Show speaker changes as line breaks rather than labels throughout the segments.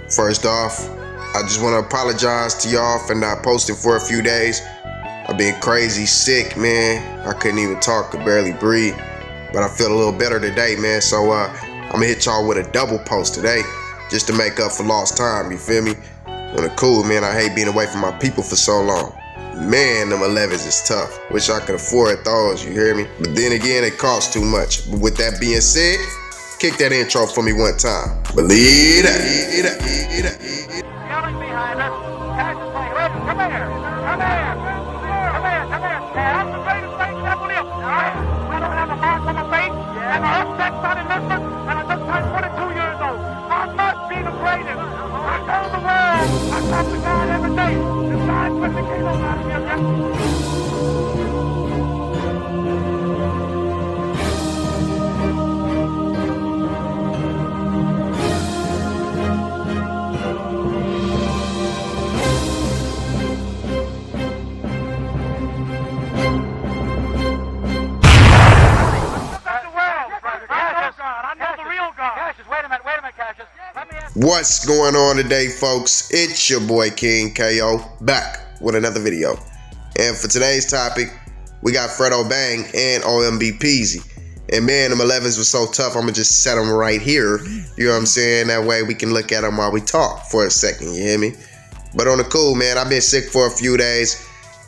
First off, I just want to apologize to y'all for not posting for a few days. I've been crazy sick, man. I couldn't even talk, could barely breathe. But I feel a little better today, man. So I'm gonna hit y'all with a double post today just to make up for lost time, you feel me? On the cool, man, I hate being away from my people for so long. Man, them 11s is tough. Wish I could afford those, you hear me? But then again, it costs too much. But with that being said, kick that intro for me one time. Believe that.
Yelling behind us. Pass the play. Come here. Come here. Come here. Come here. That's the greatest thing that will live. I don't have a mark on my face. And I upset son in Memphis. And I just turned 22 years old. I must be the greatest. I told the world. I talk to God every day. The signs when the came on out of here.
What's going on today, folks? It's your boy King KO back with another video. And for today's topic, we got Fredo Bang and Omb Peezy. And man, them 11s was so tough, I'm gonna just set them right here. You know what I'm saying? That way we can look at them while we talk for a second, you hear me? But on the cool, man, I've been sick for a few days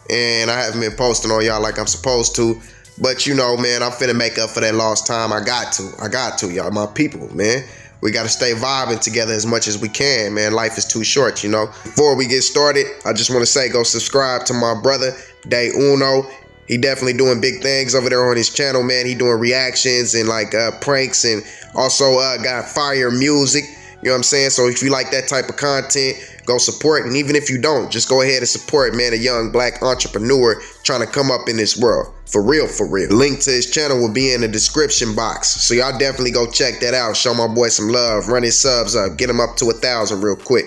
and I haven't been posting on y'all like I'm supposed to. But you know, man, I'm finna make up for that lost time. I got to, y'all, my people, man. We got to stay vibing together as much as we can, man. Life is too short, you know. Before we get started, I just want to say go subscribe to my brother, Day Uno. He definitely doing big things over there on his channel, man. He doing reactions and like pranks and also got fire music. You know what I'm saying? So if you like that type of content, go support. And even if you don't, just go ahead and support, man, a young black entrepreneur trying to come up in this world. For real, for real. Link to his channel will be in the description box. So y'all definitely go check that out. Show my boy some love. Run his subs up. Get him up to 1,000 real quick.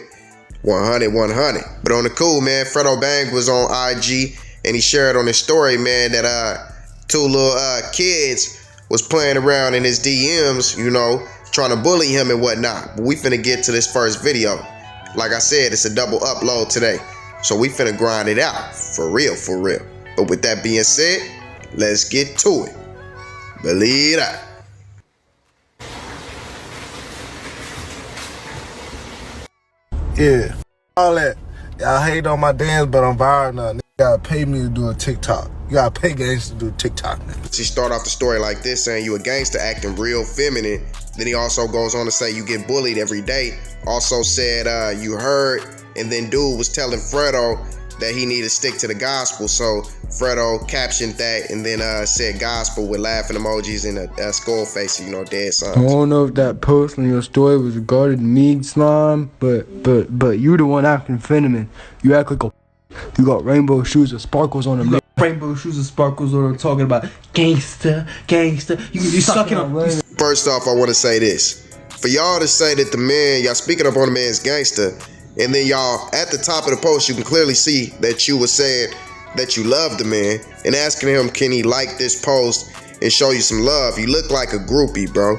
100. But on the cool, man, Fredo Bang was on IG and he shared on his story, man, that two little kids was playing around in his DMs, you know, trying to bully him and whatnot. But we finna get to this first video. Like I said, it's a double upload today. So we finna grind it out. For real, for real. But with that being said, let's get to it. Believe that.
Yeah, all that. Y'all hate on my dance, but I'm viral now. You gotta pay me to do a TikTok. You gotta pay gangsters to do a TikTok now.
She start off the story like this, saying you a gangster acting real feminine. Then he also goes on to say you get bullied every day. Also said you heard, and then dude was telling Fredo that he need to stick to the gospel. So Fredo captioned that and then said gospel with laughing emojis and a skull face, you know, dead signs.
I don't know if that post on your story was regarding me, slime, but you the one acting feminine. You act like a you got rainbow shoes with sparkles on them.
Rainbow shoes and sparkles on them, talking about gangster. You sucking on.
First off, I want to say this. For y'all to say that the man, y'all speaking up on the man's gangster, and then y'all at the top of the post, you can clearly see that you were saying that you love the man and asking him, can he like this post and show you some love? You look like a groupie, bro.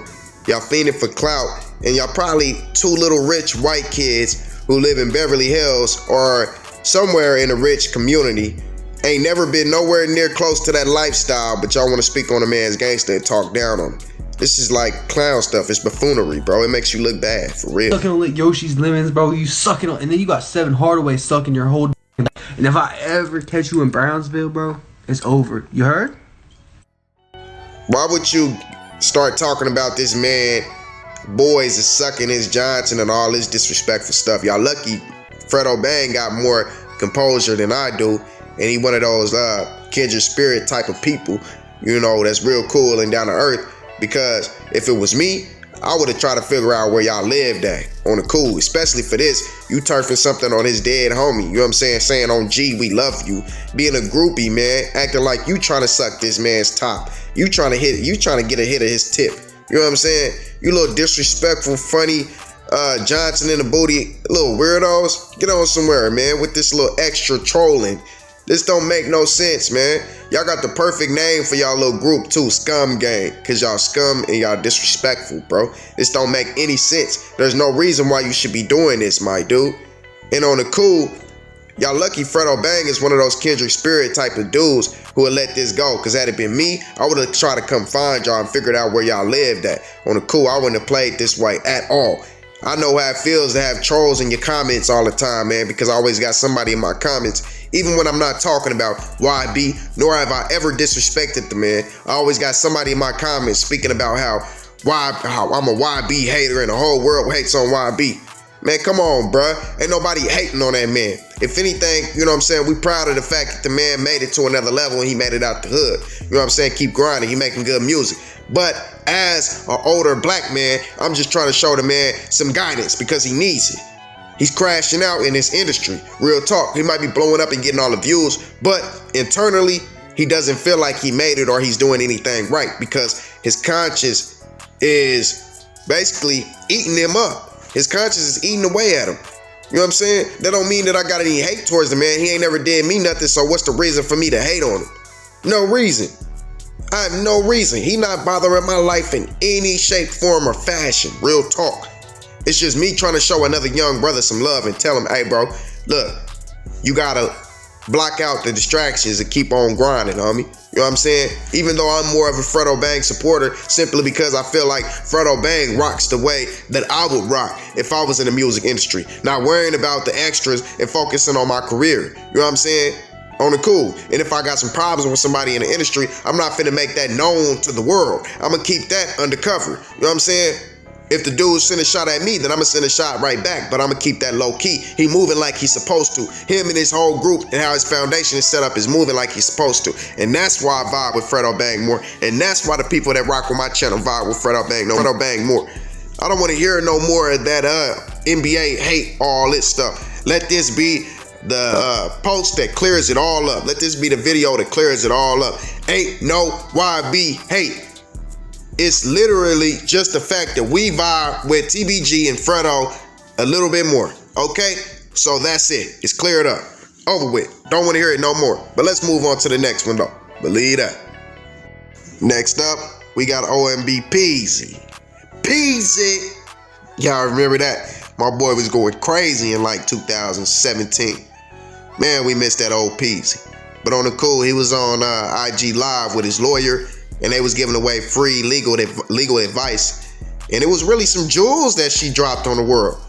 Y'all fiending for clout, and y'all probably two little rich white kids who live in Beverly Hills or somewhere in a rich community. Ain't never been nowhere near close to that lifestyle, but y'all want to speak on a man's gangster and talk down on him. This is like clown stuff. It's buffoonery, bro. It makes you look bad, for real.
Sucking on Yoshi's lemons, bro. You sucking on, and then you got 7 Hardaway sucking your whole. And if I ever catch you in Brownsville, bro, it's over. You heard?
Why would you start talking about this man? Boys is sucking his Johnson and all this disrespectful stuff. Y'all lucky Fredo Bang got more composure than I do, and he one of those kindred spirit type of people, you know, that's real cool and down to earth. Because if it was me, I would have tried to figure out where y'all lived at on the cool, especially for this. You turfing something on his dead homie, you know what I'm saying? Saying on G, we love you. Being a groupie, man, acting like you trying to suck this man's top. You trying to get a hit of his tip. You know what I'm saying? You little disrespectful, funny, Johnson in the booty, little weirdos. Get on somewhere, man, with this little extra trolling This don't make no sense, man. Y'all got the perfect name for y'all little group too, Scum Gang, cause y'all scum and y'all disrespectful, bro. This don't make any sense. There's no reason why you should be doing this, my dude. And on the cool, y'all lucky Fredo Bang is one of those kindred spirit type of dudes who would let this go. Cause had it been me, I would have tried to come find y'all and figured out where y'all lived at. On the cool, I wouldn't have played this way at all. I know how it feels to have trolls in your comments all the time, man, because I always got somebody in my comments. Even when I'm not talking about YB, nor have I ever disrespected the man, I always got somebody in my comments speaking about how I'm a YB hater and the whole world hates on YB. Man, come on, bruh. Ain't nobody hating on that man. If anything, you know what I'm saying, we proud of the fact that the man made it to another level and he made it out the hood. You know what I'm saying? Keep grinding. He making good music. But as an older black man, I'm just trying to show the man some guidance because he needs it. He's crashing out in this industry. Real talk. He might be blowing up and getting all the views, but internally, he doesn't feel like he made it or he's doing anything right because his conscience is basically eating him up. His conscience is eating away at him. You know what I'm saying? That don't mean that I got any hate towards the man. He ain't never did me nothing, so what's the reason for me to hate on him? No reason. I have no reason. He not bothering my life in any shape, form, or fashion. Real talk. It's just me trying to show another young brother some love and tell him, hey, bro, look, you gotta block out the distractions and keep on grinding, homie. You know what I'm saying? Even though I'm more of a Fredo Bang supporter, simply because I feel like Fredo Bang rocks the way that I would rock if I was in the music industry. Not worrying about the extras and focusing on my career. You know what I'm saying? On the cool. And if I got some problems with somebody in the industry, I'm not finna make that known to the world. I'm gonna keep that undercover. You know what I'm saying? If the dude send a shot at me, then I'm gonna send a shot right back, but I'm gonna keep that low key. He moving like he's supposed to. Him and his whole group and how his foundation is set up is moving like he's supposed to. And that's why I vibe with Fredo Bang more. And that's why the people that rock with my channel vibe with Fredo Bang more. I don't wanna hear no more of that NBA hate, all this stuff. Let this be the post that clears it all up. Let this be the video that clears it all up. Ain't no YB hate. It's literally just the fact that we vibe with TBG and Fredo a little bit more, okay? So that's it. It's cleared up. Over with. Don't want to hear it no more. But let's move on to the next one, though. Believe that. Next up, we got Omb Peezy. Peezy! Y'all remember that? My boy was going crazy in like 2017. Man, we missed that old Peezy. But on the cool, he was on IG Live with his lawyer, and they was giving away free legal advice. And it was really some jewels that she dropped on the world.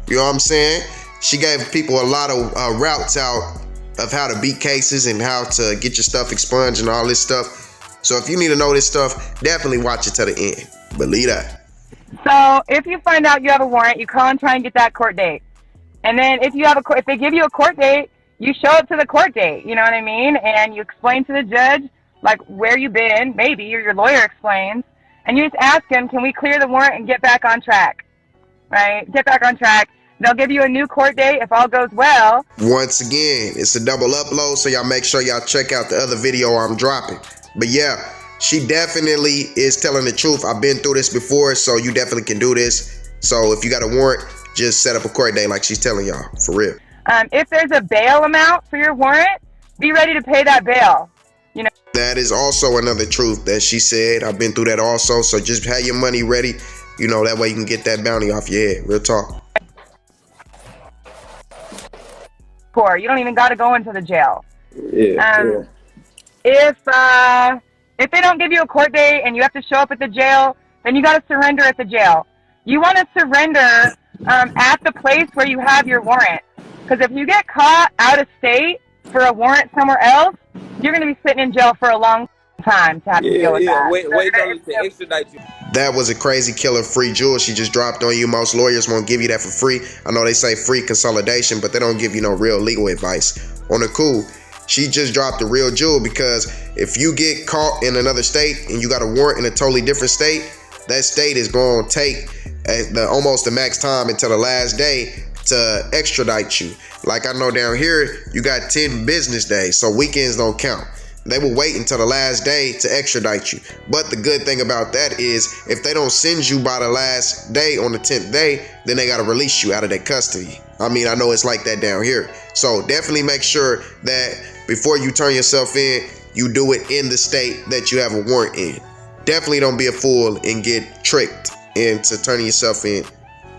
You know what I'm saying? She gave people a lot of routes out of how to beat cases and how to get your stuff expunged and all this stuff. So if you need to know this stuff, definitely watch it to the end. Believe that.
So if you find out you have a warrant, you call and try and get that court date. And then if they give you a court date, you show up to the court date, you know what I mean? And you explain to the judge, like, where you been, maybe, or your lawyer explains, and you just ask him, can we clear the warrant and get back on track, right? Get back on track. They'll give you a new court date if all goes well.
Once again, it's a double upload, so y'all make sure y'all check out the other video I'm dropping. But yeah, she definitely is telling the truth. I've been through this before, so you definitely can do this. So if you got a warrant, just set up a court date like she's telling y'all, for real.
If there's a bail amount for your warrant, be ready to pay that bail. You know,
that is also another truth that she said. I've been through that also. So just have your money ready. You know, that way you can get that bounty off your head. Real talk.
You don't even got to go into the jail.
Yeah.
If they don't give you a court date and you have to show up at the jail, then you got to surrender at the jail. You want to surrender at the place where you have your warrant. Because if you get caught out of state for a warrant somewhere else, you're going to be sitting in jail for a long time to have to deal with that.
Wait on to extradite you.
That was a crazy killer free jewel she just dropped on you. Most lawyers won't give you that for free. I know they say free consolidation, but they don't give you no real legal advice. On the cool, she just dropped a real jewel because if you get caught in another state and you got a warrant in a totally different state, that state is going to take almost the max time until the last day to extradite you. Like I know down here, you got 10 business days, so weekends don't count. They will wait until the last day to extradite you. But the good thing about that is if they don't send you by the last day on the 10th day, then they got to release you out of their custody. I mean, I know it's like that down here. So definitely make sure that before you turn yourself in, you do it in the state that you have a warrant in. Definitely don't be a fool and get tricked into turning yourself in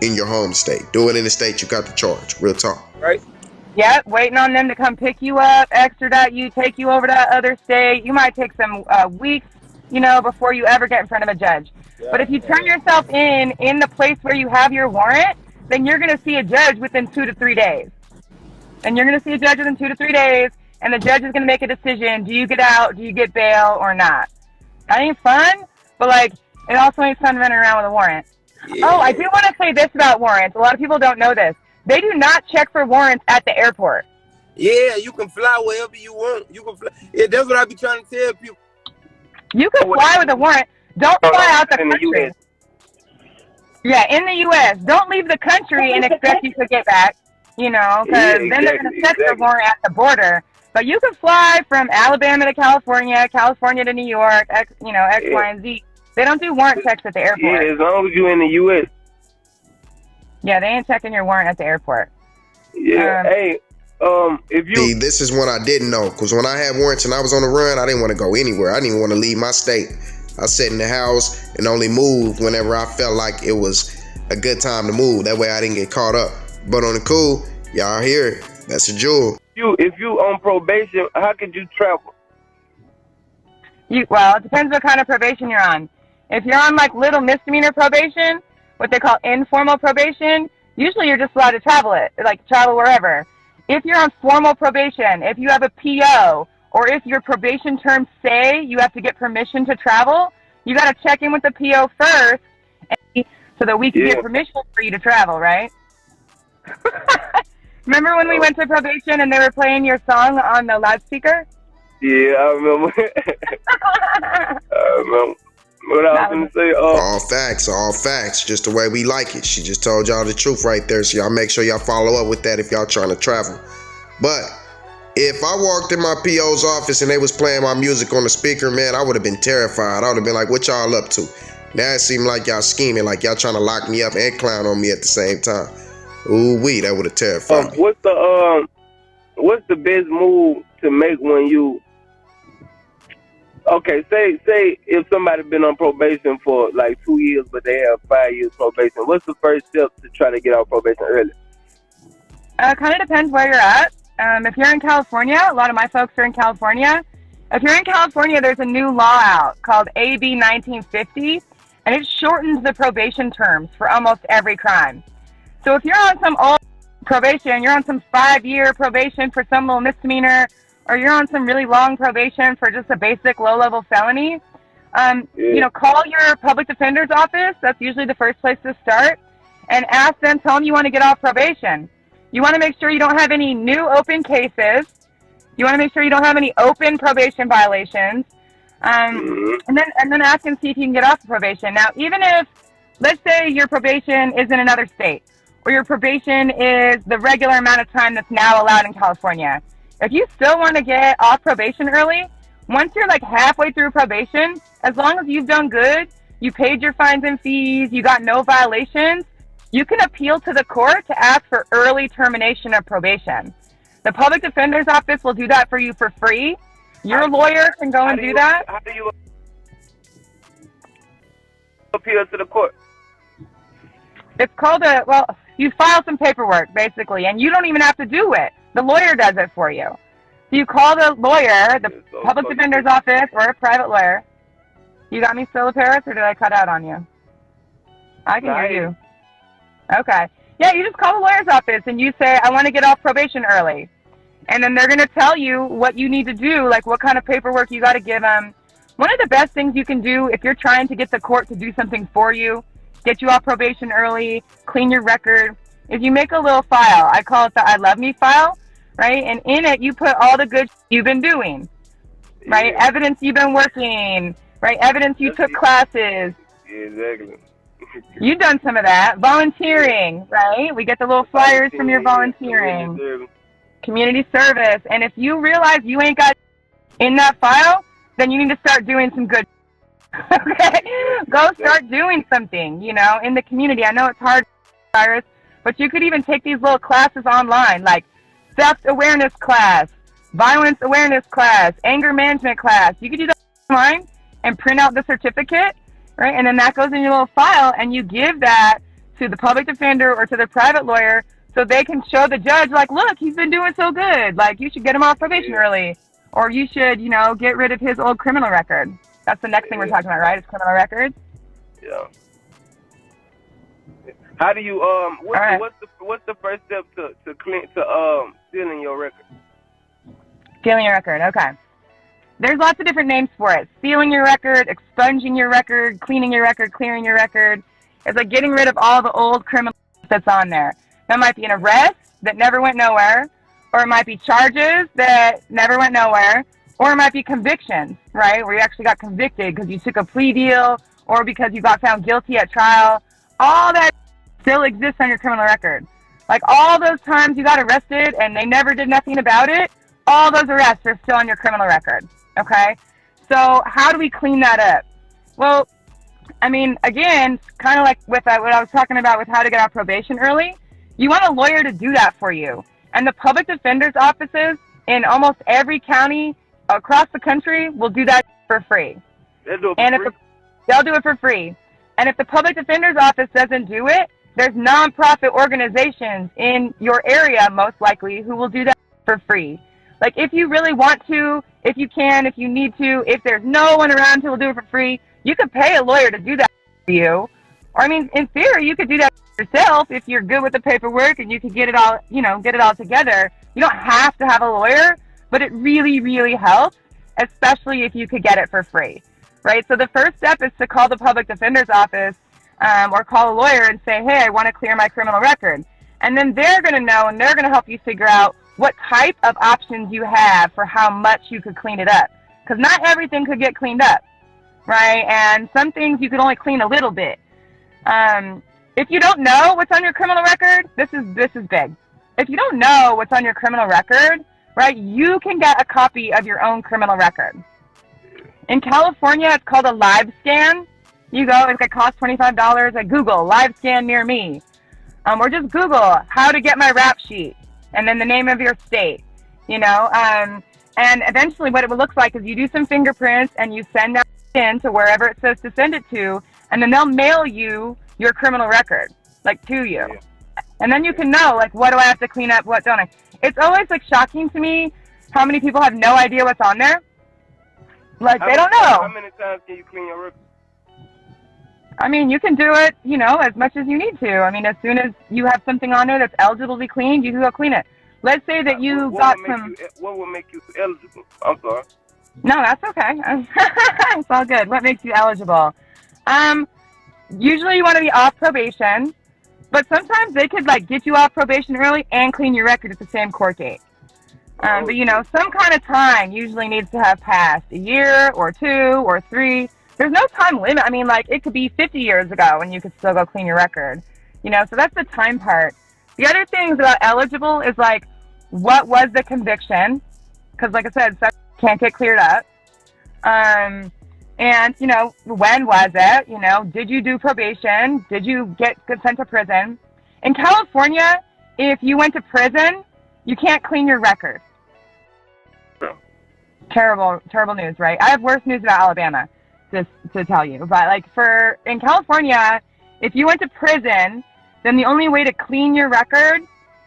your home state. Do it in the state you got the charge. Real talk.
Right?
Yep, waiting on them to come pick you up, extradite you, take you over to that other state. You might take some weeks, you know, before you ever get in front of a judge.
Yeah.
But if you turn yourself in the place where you have your warrant, then you're going to see a judge within 2 to 3 days. And you're going to see a judge within 2 to 3 days, and the judge is going to make a decision. Do you get out? Do you get bail or not? That ain't fun, but, like, it also ain't fun running around with a warrant.
Yeah.
Oh, I do want to say this about warrants. A lot of people don't know this. They do not check for warrants at the airport.
Yeah, you can fly wherever you want. You can fly. Yeah, that's what I be trying to tell people.
You can fly with a warrant. Don't fly out the country. Yeah, in the U.S. Don't leave the country and expect you to get back, you know, because then they're going to check the warrant at the border. But you can fly from Alabama to California, California to New York, X, Y, and Z. They don't do warrant checks at the airport.
Yeah, as long as you're in the U.S.
Yeah, they ain't checking your warrant at the airport.
Yeah, if you...
See, this is one I didn't know, because when I had warrants and I was on the run, I didn't want to go anywhere. I didn't even want to leave my state. I sat in the house and only moved whenever I felt like it was a good time to move. That way I didn't get caught up. But on the cool, y'all hear it. That's a jewel.
If you on probation, how could you travel?
Well, it depends what kind of probation you're on. If you're on, like, little misdemeanor probation, what they call informal probation, usually you're just allowed to travel wherever. If you're on formal probation, if you have a PO, or if your probation terms say you have to get permission to travel, you got to check in with the PO first so that we can get permission for you to travel, right? Remember when we went to probation and they were playing your song on the loudspeaker?
Yeah, I remember. I remember. What I was going to say,
all facts, just the way we like it. She just told y'all the truth right there, so y'all make sure y'all follow up with that if y'all trying to travel. But if I walked in my PO's office and they was playing my music on the speaker, man, I would have been terrified. I would have been like, what y'all up to? Now it seemed like y'all scheming, like y'all trying to lock me up and clown on me at the same time. Ooh-wee, that would have terrified me.
What's the best move to make when you... Okay, say if somebody been on probation for like 2 years, but they have 5 years probation, what's the first step to try to get out probation early?
Kind of depends where you're at. If you're in California, a lot of my folks are in California. If you're in California, there's a new law out called AB 1950, and it shortens the probation terms for almost every crime. So if you're on some old probation, you're on some 5-year probation for some little misdemeanor, or you're on some really long probation for just a basic low-level felony, call your public defender's office. That's usually the first place to start. And ask them, tell them you want to get off probation. You want to make sure you don't have any new open cases. You want to make sure you don't have any open probation violations. And then ask and see if you can get off the probation. Now, even if, let's say your probation is in another state, or your probation is the regular amount of time that's now allowed in California, if you still want to get off probation early, once you're like halfway through probation, as long as you've done good, you paid your fines and fees, you got no violations, you can appeal to the court to ask for early termination of probation. The public defender's office will do that for you for free. Your lawyer can go and do that.
How do you appeal to the court?
It's called you file some paperwork, basically, and you don't even have to do it. The lawyer does it for you. So you call the lawyer, the public defender's office, or a private lawyer. You got me still, Paris, or did I cut out on you? I can hear you. Okay. Yeah, you just call the lawyer's office and you say, I want to get off probation early. And then they're going to tell you what you need to do, like what kind of paperwork you got to give them. One of the best things you can do if you're trying to get the court to do something for you, get you off probation early, clean your record, is you make a little file. I call it the I Love Me file, right? And in it, you put all the good you've been doing, right? Yeah. Evidence you've been working, right? Evidence you took classes.
Exactly.
You've done some of that. Volunteering, right? We get the little flyers from your volunteering. Community service. And if you realize you ain't got in that file, then you need to start doing some good. Okay? Go start doing something, in the community. I know it's hard, Cyrus, but you could even take these little classes online, like theft awareness class, violence awareness class, anger management class. You could do that online and print out the certificate, right? And then that goes in your little file, and you give that to the public defender or to the private lawyer so they can show the judge, like, look, he's been doing so good. Like, you should get him off probation early. Or you should, you know, get rid of his old criminal record. That's the next thing we're talking about, right? Is criminal records.
Yeah. How do you what's the first step to sealing your record?
Sealing your record, okay. There's lots of different names for it. Sealing your record, expunging your record, cleaning your record, clearing your record. It's like getting rid of all the old criminal that's on there. That might be an arrest that never went nowhere, or it might be charges that never went nowhere, or it might be convictions, right, where you actually got convicted because you took a plea deal or because you got found guilty at trial. All that still exists on your criminal record. Like all those times you got arrested and they never did nothing about it, all those arrests are still on your criminal record, okay? So how do we clean that up? Well, I mean, again, kind of like with what I was talking about with how to get out probation early, you want a lawyer to do that for you. And the public defender's offices in almost every county across the country will do that for free.
They'll do
it for free. And if the public defender's office doesn't do it, there's nonprofit organizations in your area, most likely, who will do that for free. Like, if you really want to, if you can, if you need to, if there's no one around who will do it for free, you could pay a lawyer to do that for you. Or, I mean, in theory, you could do that yourself if you're good with the paperwork and you can get it all, you know, get it all together. You don't have to have a lawyer, but it really, really helps, especially if you could get it for free, right? So the first step is to call the public defender's office or call a lawyer and say, hey, I want to clear my criminal record. And then they're going to know, and they're going to help you figure out what type of options you have for how much you could clean it up. Because not everything could get cleaned up, right? And some things you could only clean a little bit. If you don't know what's on your criminal record, this is big. If you don't know what's on your criminal record, right, you can get a copy of your own criminal record. In California, it's called a live scan. You go, it costs $25. Like Google live scan near me, or just Google how to get my rap sheet, and then the name of your state. You know, and eventually, what it looks like is you do some fingerprints and you send that in to wherever it says to send it to, and then they'll mail you your criminal record, like, to you. And then you can know, like, what do I have to clean up, what don't I? It's always, like, shocking to me how many people have no idea what's on there. Like, they don't know.
How many times can you clean your record?
I mean, you can do it, you know, as much as you need to. I mean, as soon as you have something on there that's eligible to be cleaned, you can go clean it. Let's say that you got some...
What would make you eligible? I'm sorry.
No, that's okay. It's all good. What makes you eligible? Usually you want to be off probation, but sometimes they could, like, get you off probation early and clean your record at the same court date. But, you know, some kind of time usually needs to have passed, a year or 2 or 3. There's no time limit. I mean, like, it could be 50 years ago and you could still go clean your record. You know, so that's the time part. The other things about eligible is, like, what was the conviction? Because, like I said, some can't get cleared up. And, you know, when was it? You know, did you do probation? Did you get sent to prison? In California, if you went to prison, you can't clean your record. Terrible, terrible news, right? I have worse news about Alabama to tell you. But, like, in California, if you went to prison, then the only way to clean your record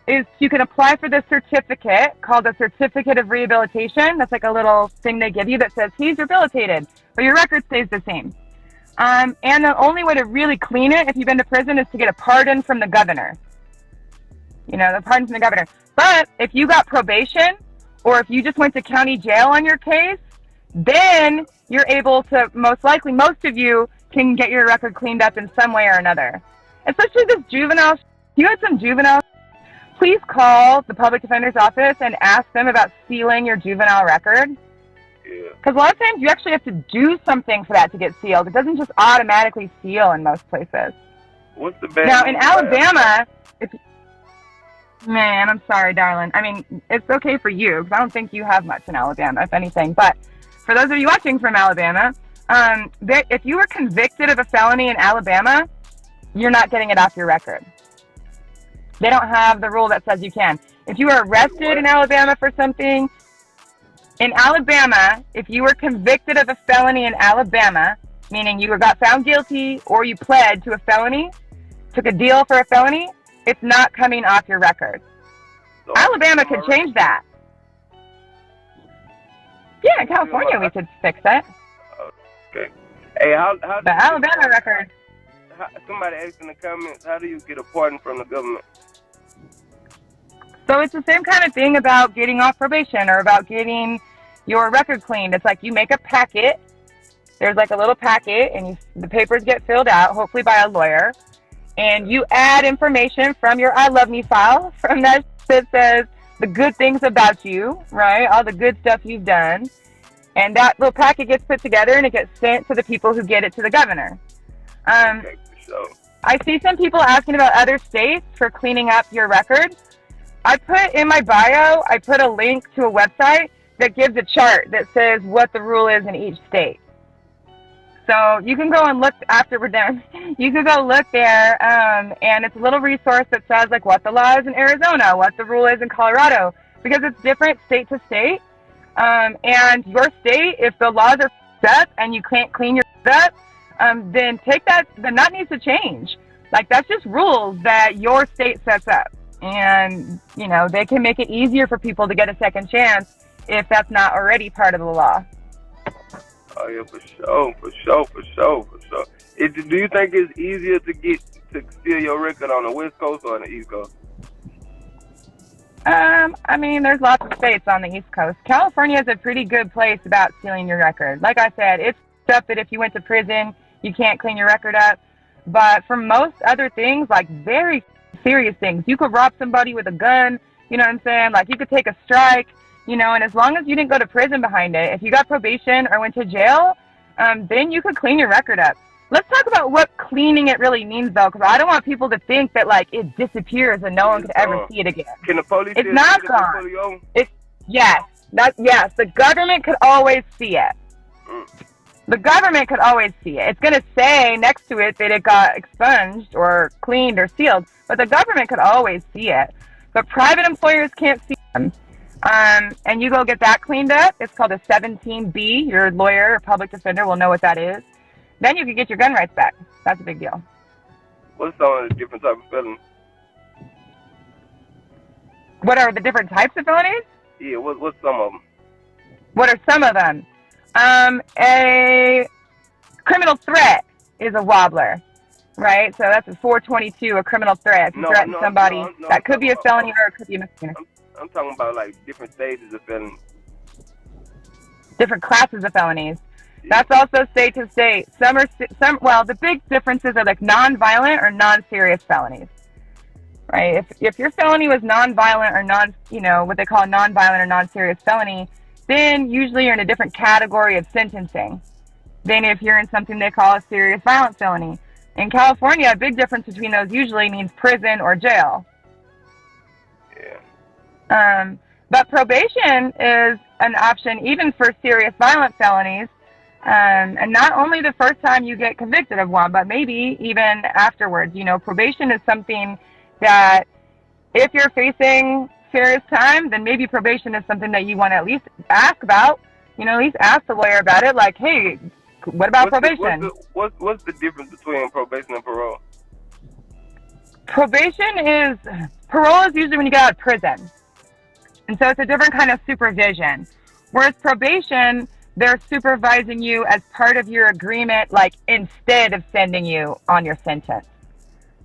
is you can apply for this certificate called a Certificate of Rehabilitation. That's like a little thing they give you that says he's rehabilitated, but your record stays the same. And the only way to really clean it if you've been to prison is to get a pardon from the governor. You know, the pardon from the governor. But if you got probation, or if you just went to county jail on your case, then you're able to, most likely, most of you can get your record cleaned up in some way or another. Especially this juvenile. If you had some juvenile, please call the public defender's office and ask them about sealing your juvenile record. Because a lot of times you actually have to do something for that to get sealed. It doesn't just automatically seal in most places.
What's the best?
Now, in Alabama, man, I'm sorry, darling. I mean, it's okay for you, because I don't think you have much in Alabama, if anything. But for those of you watching from Alabama, if you were convicted of a felony in Alabama, you're not getting it off your record. They don't have the rule that says you can. If you were arrested in Alabama for something, In Alabama, if you were convicted of a felony in Alabama, meaning you got found guilty or you pled to a felony, took a deal for a felony, it's not coming off your record.
So,
Alabama could change that. Yeah, in California we could fix it.
Okay. Hey, how
The Alabama record.
Somebody asked in the comments, how do you get a pardon from the government?
So it's the same kind of thing about getting off probation or about getting your record cleaned. It's like you make a packet. There's like a little packet, and the papers get filled out, hopefully by a lawyer. And you add information from your I Love Me file, from that says the good things about you, right? All the good stuff you've done. And that little packet gets put together, and it gets sent to the people who get it to the governor.
Okay, so
I see some people asking about other states for cleaning up your record. I put in my bio, I put a link to a website that gives a chart that says what the rule is in each state. So you can go and look after we're done. You can go look there, and it's a little resource that says like what the law is in Arizona, what the rule is in Colorado, because it's different state to state. And your state, if the laws are up and you can't clean your up, then that needs to change. Like that's just rules that your state sets up. And, you know, they can make it easier for people to get a second chance if that's not already part of the law.
Oh yeah, for sure. Do you think it's easier to steal your record on the West Coast or on the East Coast?
I mean, there's lots of states on the East Coast. California is a pretty good place about stealing your record. Like I said, it's stuff that if you went to prison, you can't clean your record up. But for most other things, like very serious things, you could rob somebody with a gun, you know what I'm saying? Like you could take a strike, you know, and as long as you didn't go to prison behind it, if you got probation or went to jail, then you could clean your record up. Let's talk about what cleaning it really means, though, because I don't want people to think that, like, it disappears and no one could ever see it again.
Can the police
It's not gone. Yes, the government could always see it. The government could always see it. It's going to say next to it that it got expunged or cleaned or sealed, but the government could always see it. But private employers can't see them. And you go get that cleaned up. It's called a 17B. Your lawyer or public defender will know what that is. Then you can get your gun rights back. That's a big deal.
What's some of the different types of felonies?
What are the different types of felonies?
Yeah, what's some of them?
What are some of them? A criminal threat is a wobbler, right? So that's a 422, a criminal threat. If you threaten somebody, that could be a felony or it could be a misdemeanor.
I'm talking about like different stages of felonies.
Different classes of felonies. That's also state to state. Well, the big differences are like non-violent or non-serious felonies, right? If your felony was non-violent or what they call a non-violent or non-serious felony, then usually you're in a different category of sentencing than if you're in something they call a serious violent felony. In California, a big difference between those usually means prison or jail.
Yeah.
But probation is an option even for serious violent felonies. And not only the first time you get convicted of one, but maybe even afterwards. You know, probation is something that if you're facing serious time, then maybe probation is something that you want to at least ask about. You know, at least ask the lawyer about it. Like, hey, what about probation?
What's the difference between probation and parole?
Parole is usually when you get out of prison. And so it's a different kind of supervision. Whereas probation, they're supervising you as part of your agreement, like instead of sending you on your sentence.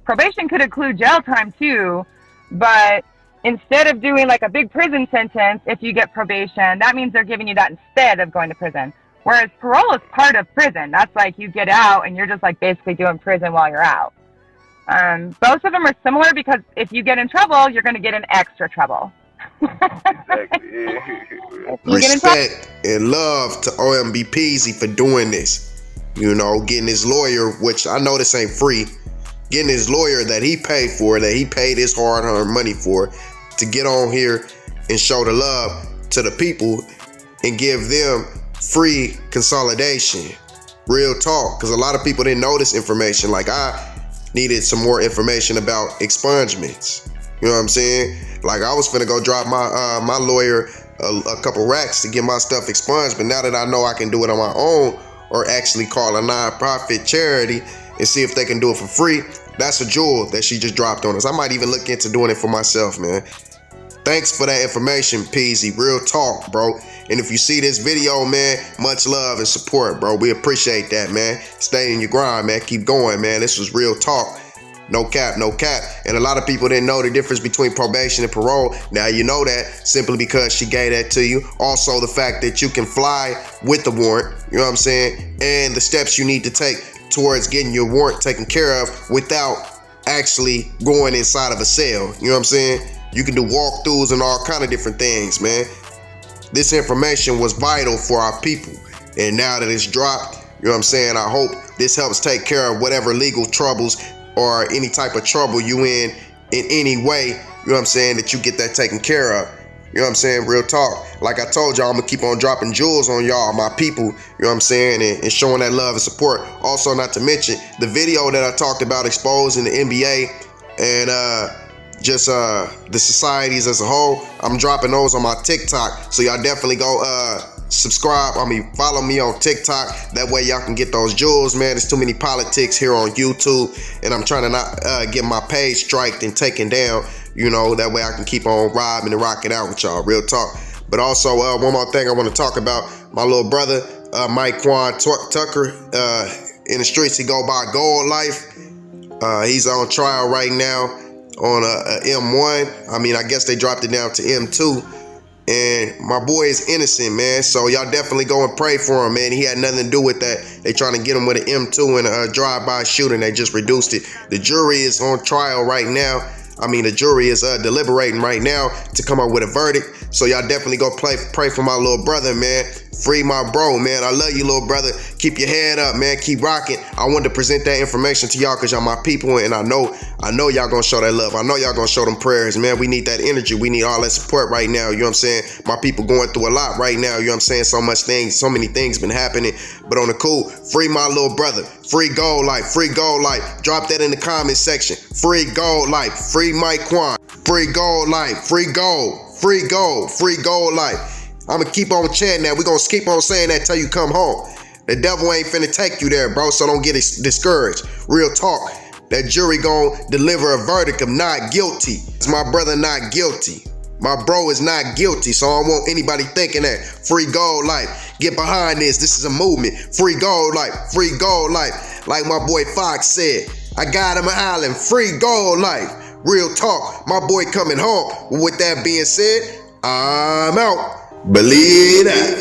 Probation could include jail time too, but instead of doing like a big prison sentence, if you get probation, that means they're giving you that instead of going to prison. Whereas parole is part of prison. That's like you get out and you're just like basically doing prison while you're out. Both of them are similar because if you get in trouble, you're going to get in extra trouble.
Respect and love to Omb Peezy for doing this. You know, getting his lawyer, which I know this ain't free, getting his lawyer that he paid for, that he paid his hard-earned money for, to get on here and show the love to the people and give them free consolidation. Real talk, because a lot of people didn't know this information. Like, I needed some more information about expungements. You know what I'm saying? Like, I was finna go drop my lawyer a couple racks to get my stuff expunged. But now that I know I can do it on my own, or actually call a non-profit charity and see if they can do it for free, that's a jewel that she just dropped on us. I might even look into doing it for myself, man. Thanks for that information, Peezy. Real talk, bro. And if you see this video, man, much love and support, bro. We appreciate that, man. Stay in your grind, man. Keep going, man. This was real talk. No cap, no cap. And a lot of people didn't know the difference between probation and parole. Now you know that simply because she gave that to you. Also the fact that you can fly with the warrant, you know what I'm saying? And the steps you need to take towards getting your warrant taken care of without actually going inside of a cell, you know what I'm saying? You can do walkthroughs and all kind of different things, man. This information was vital for our people. And now that it's dropped, you know what I'm saying, I hope this helps take care of whatever legal troubles or any type of trouble you in any way, you know what I'm saying, that you get that taken care of. You know what I'm saying? Real talk. Like I told y'all, I'm gonna keep on dropping jewels on y'all, my people, you know what I'm saying, and showing that love and support. Also, not to mention, the video that I talked about exposing the NBA and just the societies as a whole, I'm dropping those on my TikTok. So y'all definitely go subscribe, follow me on TikTok. That way y'all can get those jewels, man. There's too many politics here on YouTube, and I'm trying to not get my page striked and taken down, you know, that way I can keep on robbing and rocking out with y'all. Real talk. But also, one more thing I want to talk about. My little brother, Mike Quan Tucker, in the streets, he go by Gold Life. He's on trial right now on a M1. I mean, I guess they dropped it down to M2. And my boy is innocent, man. So y'all definitely go and pray for him, man. He had nothing to do with that. They trying to get him with an M2 and a drive-by shooting. They just reduced it. The jury is on trial right now. I mean, the jury is deliberating right now to come up with a verdict. So y'all definitely go pray for my little brother, man. Free my bro, man. I love you, little brother. Keep your head up, man. Keep rocking. I wanted to present that information to y'all because y'all my people, and I know y'all gonna show that love. I know y'all gonna show them prayers, man. We need that energy. We need all that support right now. You know what I'm saying? My people going through a lot right now. You know what I'm saying? So many things been happening. But on the cool, free my little brother. Free Gold Life. Free Gold Life. Drop that in the comment section. Free Gold Life. Free Mike Quan. Free Gold Life. Free Gold. Free Gold. Free Gold Life. I'm gonna keep on chanting that. We're gonna keep on saying that till you come home. The devil ain't finna take you there, bro, so don't get discouraged. Real talk. That jury gonna deliver a verdict of not guilty. It's my brother not guilty. My bro is not guilty, so I don't want anybody thinking that. Free Gold Life. Get behind this. This is a movement. Free Gold Life. Free Gold Life. Like my boy Fox said, I got him an island. Free Gold Life. Real talk. My boy coming home. With that being said, I'm out. Believe that.